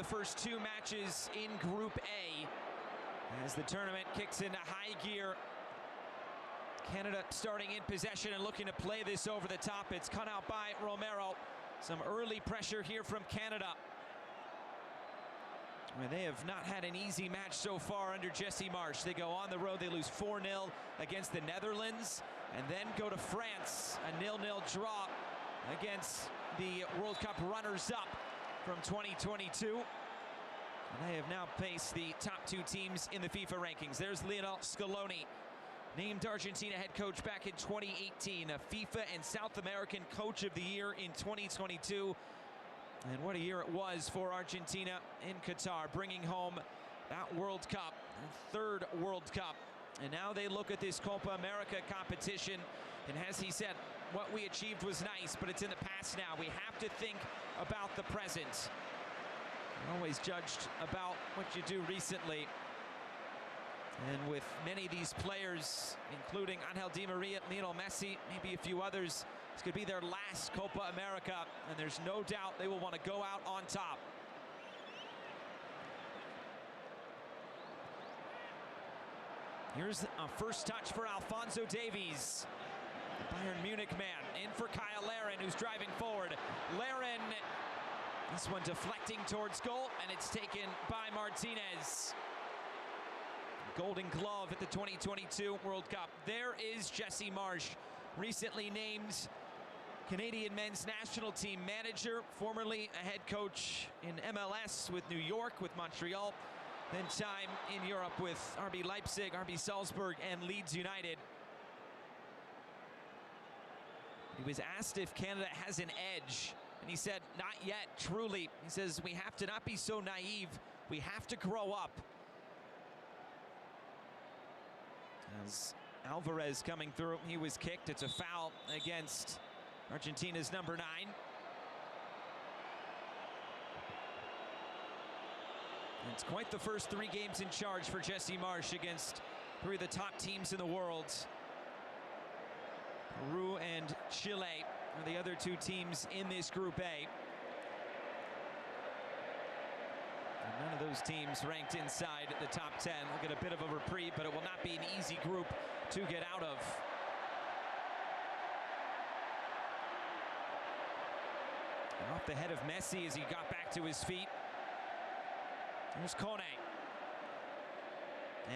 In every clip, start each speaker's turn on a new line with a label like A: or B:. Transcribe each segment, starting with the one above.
A: the first two matches in Group A as the tournament kicks into high gear. Canada starting in possession and looking to play this over the top. It's cut out by Romero. Some early pressure here from Canada. I mean, they have not had an easy match so far under Jesse Marsch. They go on the road, they lose 4-0 against the Netherlands, and then go to France, a 0-0 draw against the World Cup runners-up from 2022. And they have now faced the top two teams in the FIFA rankings. There's Lionel Scaloni, named Argentina head coach back in 2018, a FIFA and South American Coach of the Year in 2022. And what a year it was for Argentina in Qatar, bringing home that World Cup, their third World Cup. And now they look at this Copa America competition, and as he said, what we achieved was nice, but it's in the past now. We have to think about the present. You're always judged about what you do recently. And with many of these players, including Angel Di Maria, Lionel Messi, maybe a few others, this could be their last Copa America, and there's no doubt they will want to go out on top. Here's a first touch for Alphonso Davies, the Bayern Munich man, in for Kyle Larin, who's driving forward. Larin, this one deflecting towards goal, and it's taken by Martinez. Golden Glove at the 2022 World Cup. There is Jesse Marsch, recently named Canadian men's national team manager, formerly a head coach in MLS with New York, with Montreal, then time in Europe with RB Leipzig, RB Salzburg, and Leeds United. He was asked if Canada has an edge, and he said, not yet, truly. He says, we have to not be so naive. We have to grow up. As Alvarez coming through, he was kicked. It's a foul against Argentina's number 9. And it's quite the first 3 games in charge for Jesse Marsch against 3 of the top teams in the world. Peru and Chile are the other 2 teams in this Group A. And none of those teams ranked inside the top 10. We'll get a bit of a reprieve, but it will not be an easy group to get out of. Off the head of Messi as he got back to his feet. There's Kone.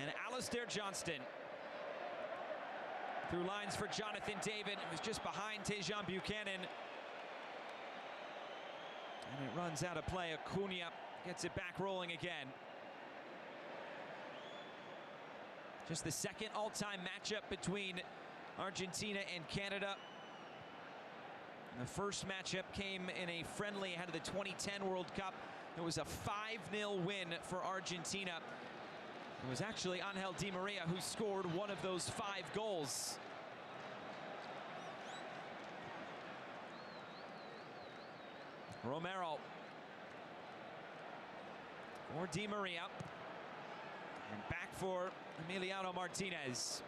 A: And Alistair Johnston. Through lines for Jonathan David. It was just behind Tejan Buchanan. And it runs out of play. Acuna gets it back rolling again. Just the second all-time matchup between Argentina and Canada. And the first matchup came in a friendly ahead of the 2010 World Cup. It was a 5-0 win for Argentina. It was actually Angel Di Maria who scored one of those 5 goals. Romero for Di Maria, and back for Emiliano Martinez.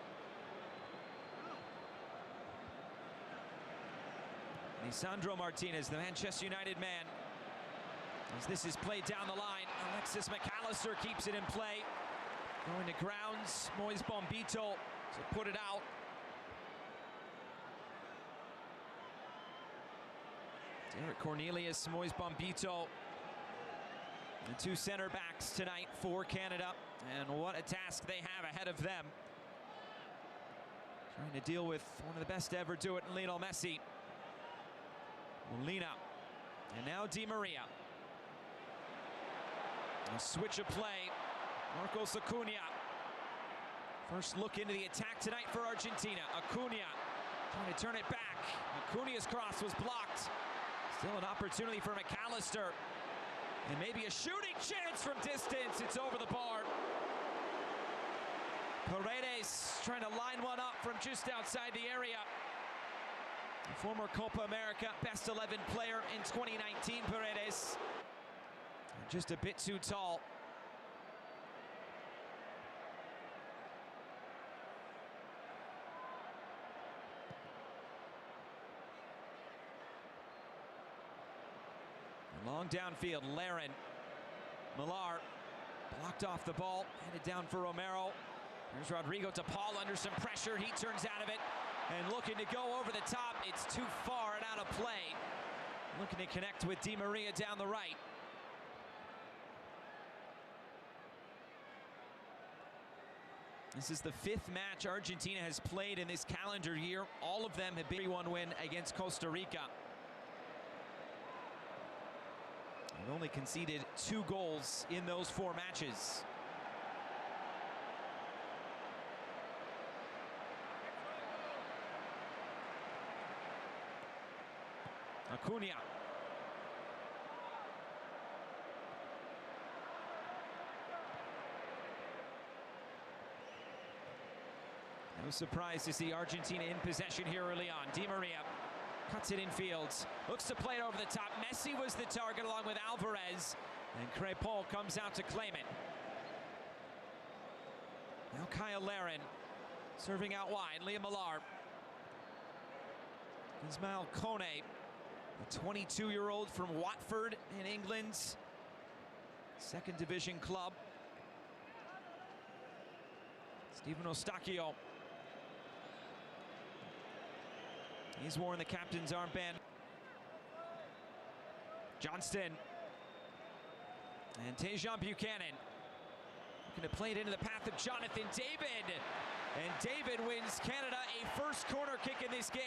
A: Lisandro Martinez, the Manchester United man. As this is played down the line, Alexis McAllister keeps it in play. Going to grounds, Moise Bombito to put it out. Derek Cornelius, Moise Bombito, the 2 center backs tonight for Canada. And what a task they have ahead of them. Trying to deal with one of the best to ever do it, Lionel Messi. Molina, and now Di Maria. A switch of play, Marcos Acuna. First look into the attack tonight for Argentina. Acuna trying to turn it back. Acuna's cross was blocked. Still an opportunity for McAllister. And maybe a shooting chance from distance. It's over the bar. Paredes trying to line one up from just outside the area. The former Copa America best 11 player in 2019, Paredes. Just a bit too tall. Long downfield, Larin. Millar blocked off the ball, headed down for Romero. Here's Rodrigo to Paul under some pressure. He turns out of it and looking to go over the top. It's too far and out of play. Looking to connect with Di Maria down the right. This is the 5th match Argentina has played in this calendar year. All of them have been a 3-1 win against Costa Rica. They've only conceded 2 goals in those 4 matches. Acuna. No surprise to see Argentina in possession here early on. Di Maria cuts it in fields, looks to play it over the top. Messi was the target along with Alvarez, and Crepon comes out to claim it. Now Kyle Larin serving out wide. Liam Millar. Ismail Kone, the 22-year-old from Watford in England's 2nd division club. Stephen Eustáquio. He's worn the captain's armband. Johnston. And Tejan Buchanan. Looking to play it into the path of Jonathan David. And David wins Canada a first corner kick in this game.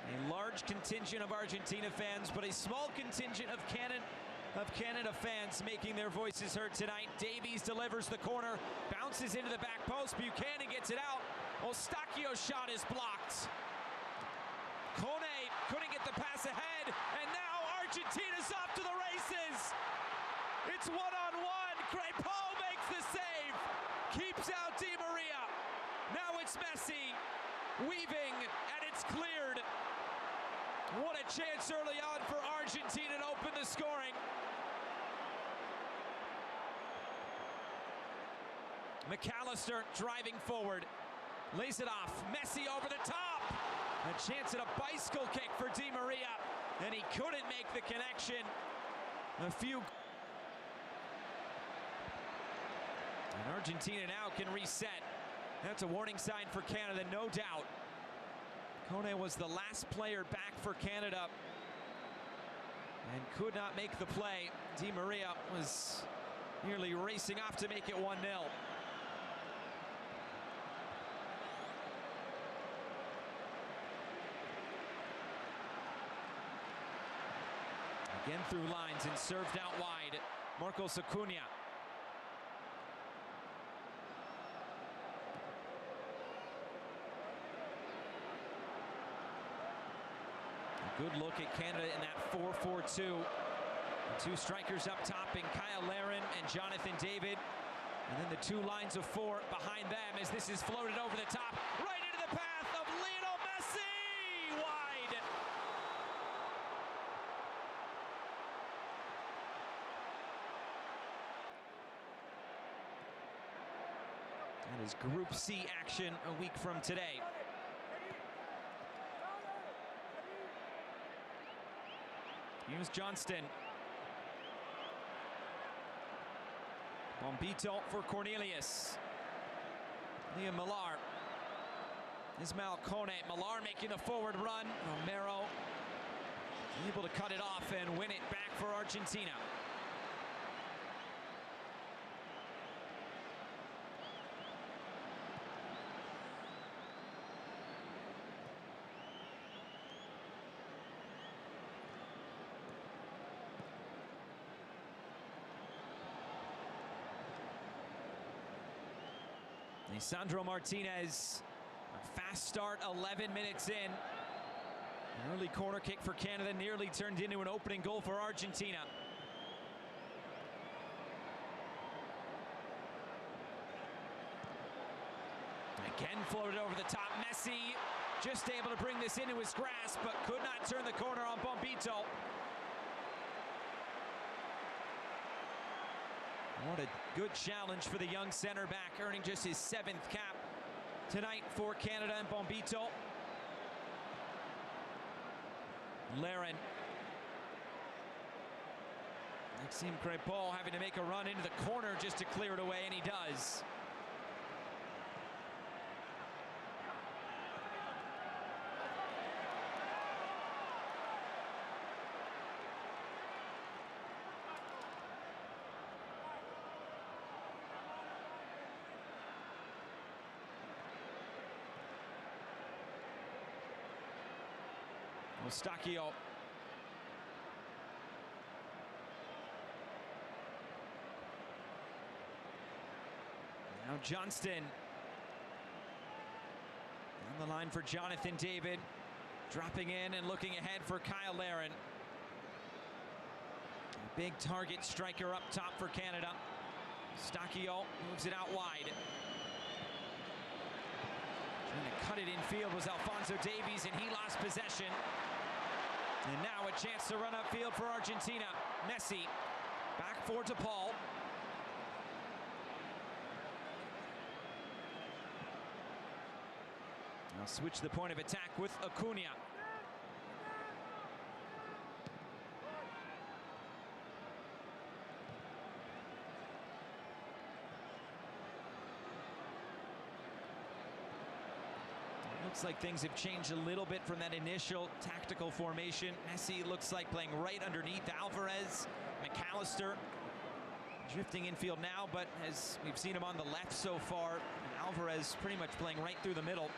A: A large contingent of Argentina fans, but a small contingent of Canada fans making their voices heard tonight. Davies delivers the corner, bounces into the back post. Buchanan gets it out. Eustáquio's shot is blocked. Kone couldn't get the pass ahead, and now Argentina's off to the races. It's one-on-one. Crepon makes the save, keeps out Di Maria. Now it's Messi weaving, and it's cleared. What a chance early on for Argentina to open the scoring. McAllister driving forward, lays it off. Messi over the top. A chance at a bicycle kick for Di Maria, and he couldn't make the connection. And Argentina now can reset. That's a warning sign for Canada, no doubt. Kone was the last player back for Canada and could not make the play. Di Maria was nearly racing off to make it 1-0. Again through lines and served out wide. Marcos Acuna. Good look at Canada in that 4-4-2. The 2 strikers up top in Kyle Larin and Jonathan David. And then the 2 lines of 4 behind them as this is floated over the top, right into the path of Lionel Messi! Wide! That is Group C action a week from today. Here's Johnston. Bombito for Cornelius. Liam Millar. Ismail Kone. Millar making a forward run. Romero able to cut it off and win it back for Argentina. Sandro Martinez, a fast start, 11 minutes in. An early corner kick for Canada nearly turned into an opening goal for Argentina. Again floated over the top. Messi just able to bring this into his grasp, but could not turn the corner on Bombito. What a good challenge for the young center back, earning just his 7th cap tonight for Canada and Bombito. Laren. Maxime Crépeau having to make a run into the corner just to clear it away, and he does. Eustachio. Now Johnston. On the line for Jonathan David. Dropping in and looking ahead for Kyle Laren. Big target striker up top for Canada. Eustachio moves it out wide. Trying to cut it in field was Alphonso Davies, and he lost possession. And now a chance to run upfield for Argentina. Messi back for DePaul. Now switch the point of attack with Acuna. Looks like things have changed a little bit from that initial tactical formation. Messi looks like playing right underneath Alvarez. McAllister drifting infield now, but as we've seen him on the left so far, Alvarez pretty much playing right through the middle.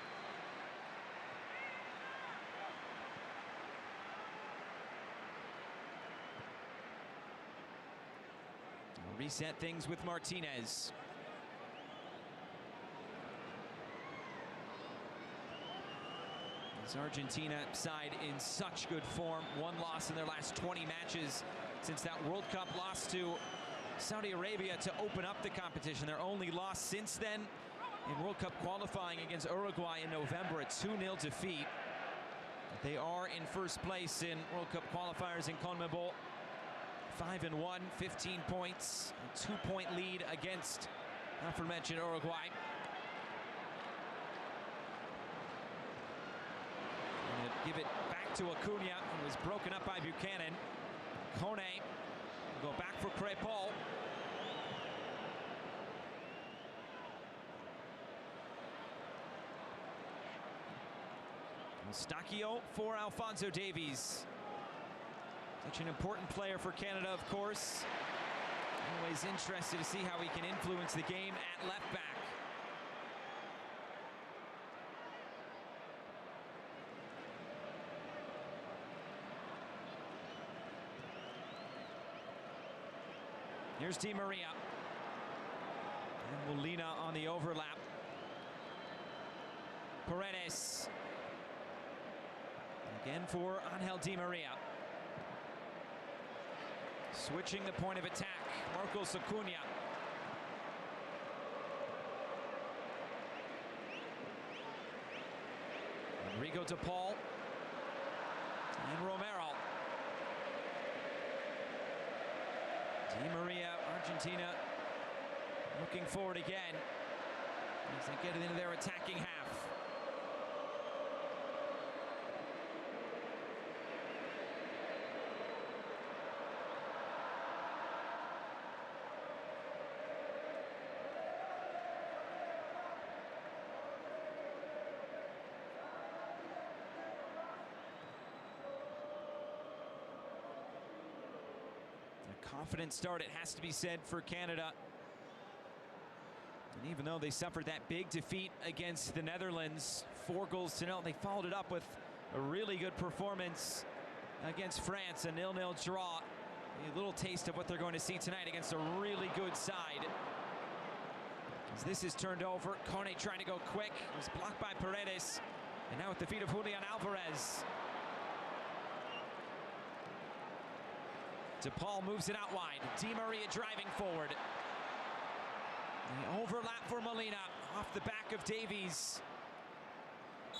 A: We'll reset things with Martinez. Argentina side in such good form. One loss in their last 20 matches since that World Cup loss to Saudi Arabia to open up the competition. Their only loss since then in World Cup qualifying against Uruguay in November, a 2-0 defeat. They are in first place in World Cup qualifiers in CONMEBOL. 5-1, 15 points, a 2-point lead against aforementioned Uruguay. Give it back to Acuna, who was broken up by Buchanan. Kone will go back for Crépeau. Eustachio for Alphonso Davies. Such an important player for Canada, of course. Always interested to see how he can influence the game at left back. Here's Di Maria. And Molina on the overlap. Paredes. Again for Angel Di Maria. Switching the point of attack. Marcos Acuna. Rodrigo DePaul. And Romero. Di Maria, Argentina looking forward again as they get it into their attacking half. Confident start, it has to be said, for Canada. And even though they suffered that big defeat against the Netherlands, 4-0, they followed it up with a really good performance against France, a 0-0 draw. A little taste of what they're going to see tonight against a really good side. As this is turned over, Kone trying to go quick. It was blocked by Paredes. And now at the feet of Julian Alvarez. DePaul moves it out wide. Di Maria driving forward. The overlap for Molina off the back of Davies.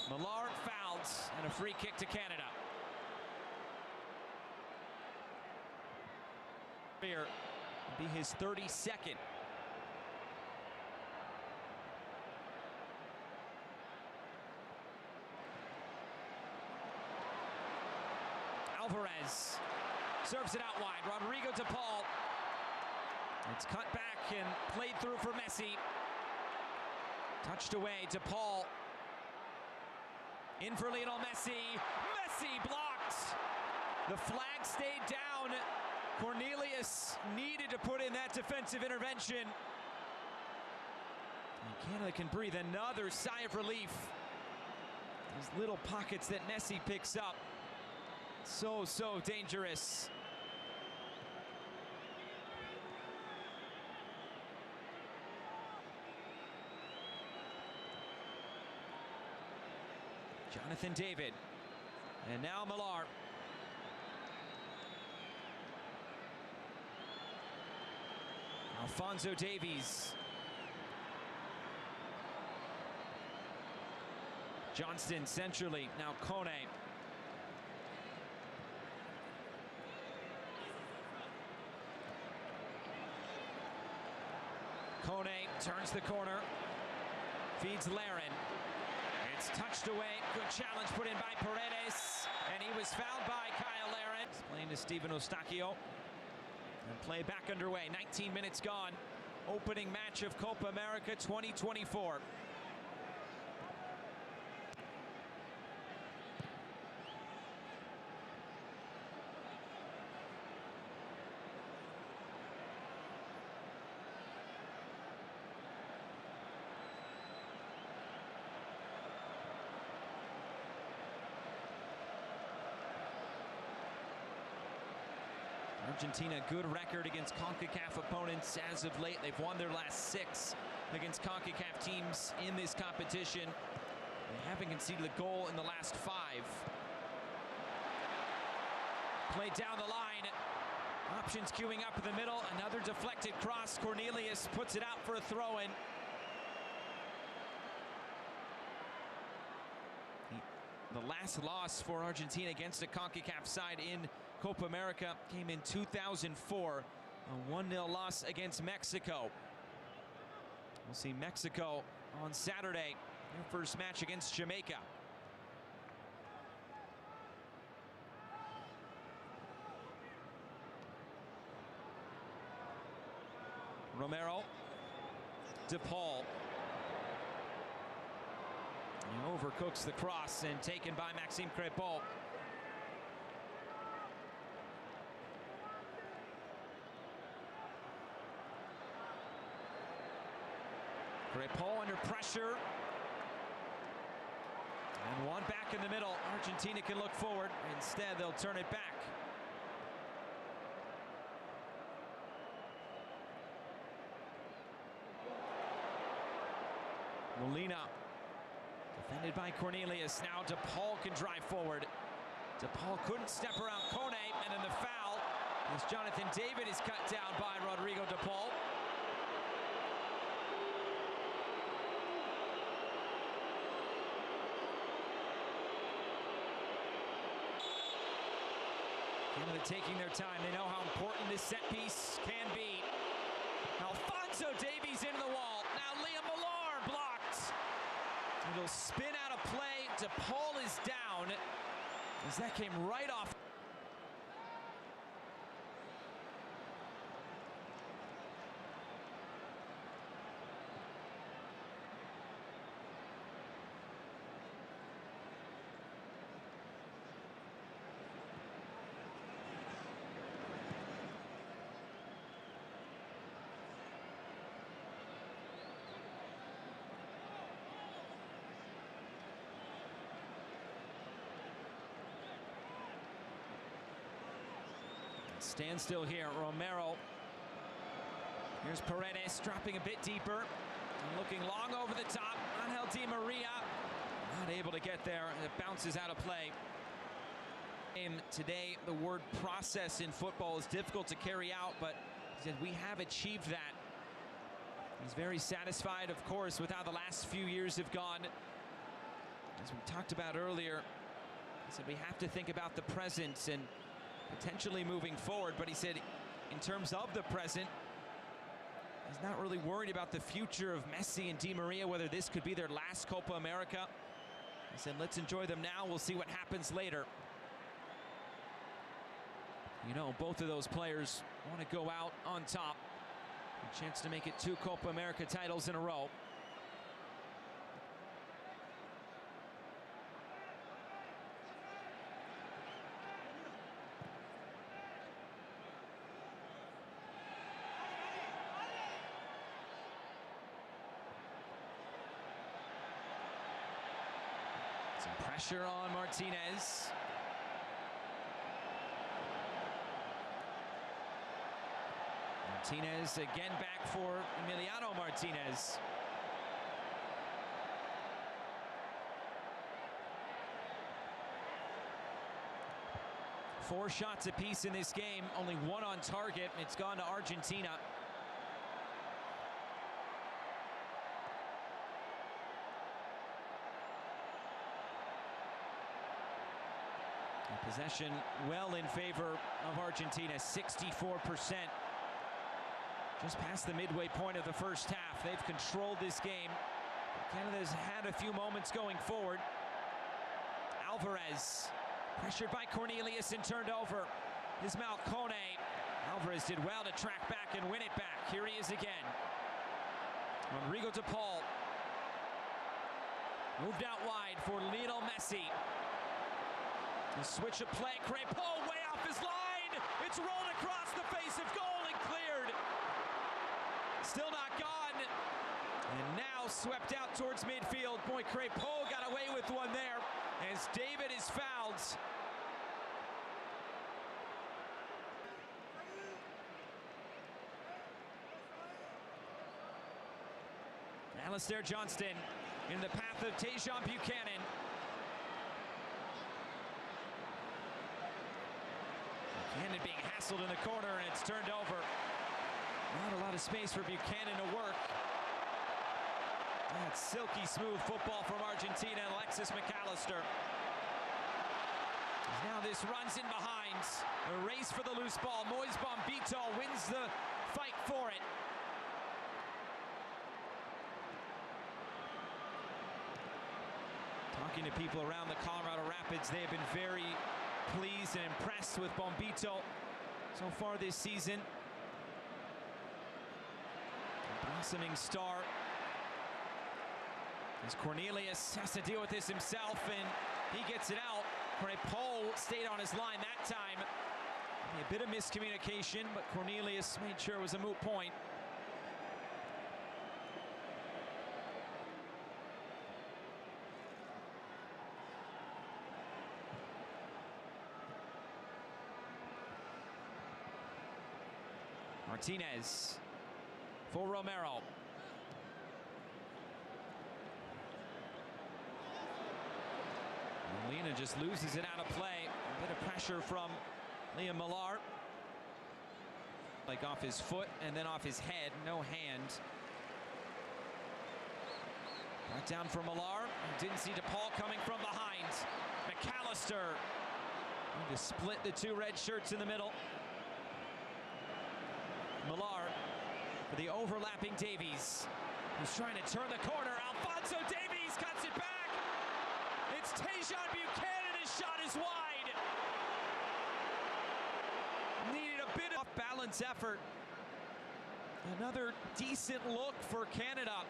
A: Millar fouled, and a free kick to Canada. Be his 32nd. Alvarez serves it out wide. Rodrigo de Paul. It's cut back and played through for Messi. Touched away. De Paul. In for Lionel Messi. Messi blocked. The flag stayed down. Cornelius needed to put in that defensive intervention. And Canada can breathe another sigh of relief. These little pockets that Messi picks up. So dangerous. Jonathan David. And now Millar. Alphonso Davies. Johnston centrally. Now Kone. Kone turns the corner. Feeds Laren. It's touched away. Good challenge put in by Paredes. And he was fouled by Kyle Laren. It's playing to Steven Eustachio. And play back underway. 19 minutes gone. Opening match of Copa America 2024. Argentina, good record against CONCACAF opponents as of late. They've won their last 6 against CONCACAF teams in this competition. They haven't conceded a goal in the last 5. Played down the line. Options queuing up in the middle. Another deflected cross. Cornelius puts it out for a throw-in. The last loss for Argentina against a CONCACAF side in Copa America came in 2004, a 1-0 loss against Mexico. We'll see Mexico on Saturday, their first match against Jamaica. Romero, De Paul. He overcooks the cross and taken by Maxime Crépeau. Crépeau under pressure. And one back in the middle. Argentina can look forward. Instead, they'll turn it back. Molina. Defended by Cornelius. Now De Paul can drive forward. De Paul couldn't step around Kone, and then the foul as Jonathan David is cut down by Rodrigo De Paul. Canada taking their time. They know how important this set piece can be. Alphonso Davies into the wall. Now Liam Millar blocked. It'll spin out of play. De Paul is down as that came right off. Stand still here, Romero. Here's Paredes dropping a bit deeper. Looking long over the top. Angel Di Maria not able to get there. It bounces out of play. Today, the word process in football is difficult to carry out, but he said we have achieved that. He's very satisfied, of course, with how the last few years have gone. As we talked about earlier, he said we have to think about the present and potentially moving forward, but he said in terms of the present, He's not really worried about the future of Messi and Di Maria, whether this could be their last Copa America. He said, let's enjoy them now. We'll see what happens later. You know, both of those players want to go out on top. A chance to make it 2 Copa America titles in a row. Some pressure on Martinez. Martinez again back for Emiliano Martinez. Four shots apiece in this game, only one on target. It's gone to Argentina. Possession well in favor of Argentina, 64%. Just past the midway point of the first half. They've controlled this game. Canada's had a few moments going forward. Alvarez, pressured by Cornelius and turned over. Ismael Kone. Alvarez did well to track back and win it back. Here he is again. Rodrigo de Paul. Moved out wide for Lionel Messi. The switch of play, Crepeau way off his line. It's rolled across the face of goal and cleared. Still not gone. And now swept out towards midfield. Boy, Crepeau got away with one there as David is fouled. Alistair Johnston in the path of Tajon Buchanan. Buchanan being hassled in the corner, and it's turned over. Not a lot of space for Buchanan to work. That's silky smooth football from Argentina, Alexis McAllister. Now this runs in behind. A race for the loose ball. Moise Bombito wins the fight for it. Talking to people around the Colorado Rapids, they have been very pleased and impressed with Bombito so far this season. A blossoming star. As Cornelius has to deal with this himself, and he gets it out. Crepeau stayed on his line that time. A bit of miscommunication, but Cornelius made sure it was a moot point. Martinez for Romero. Molina just loses it out of play. A bit of pressure from Liam Millar. Like off his foot and then off his head, no hand. Back down for Millar. Didn't see DePaul coming from behind. McAllister trying to split the two red shirts in the middle. Millar for the overlapping Davies. He's trying to turn the corner. Alphonso Davies cuts it back. It's Tajon Buchanan. His shot is wide. Needed a bit of off-balance effort. Another decent look for Canada.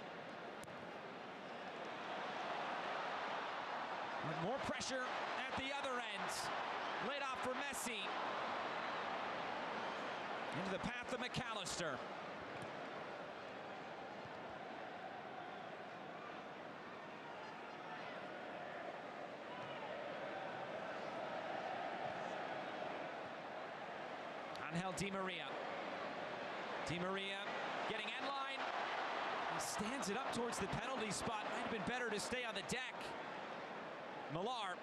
A: With more pressure at the other end. Laid off for Messi. Into the path of McAllister. Angel Di Maria. Di Maria getting end line. He stands it up towards the penalty spot. Might have been better to stay on the deck. Millar.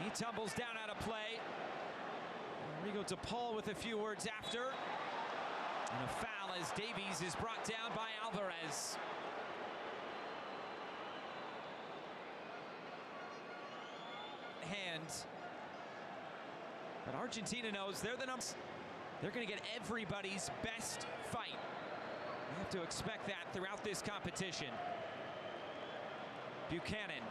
A: He tumbles down out of play. Rodrigo de Paul with a few words after. And a foul as Davies is brought down by Alvarez. Hand. But Argentina knows they're the numbers. They're going to get everybody's best fight. You have to expect that throughout this competition. Buchanan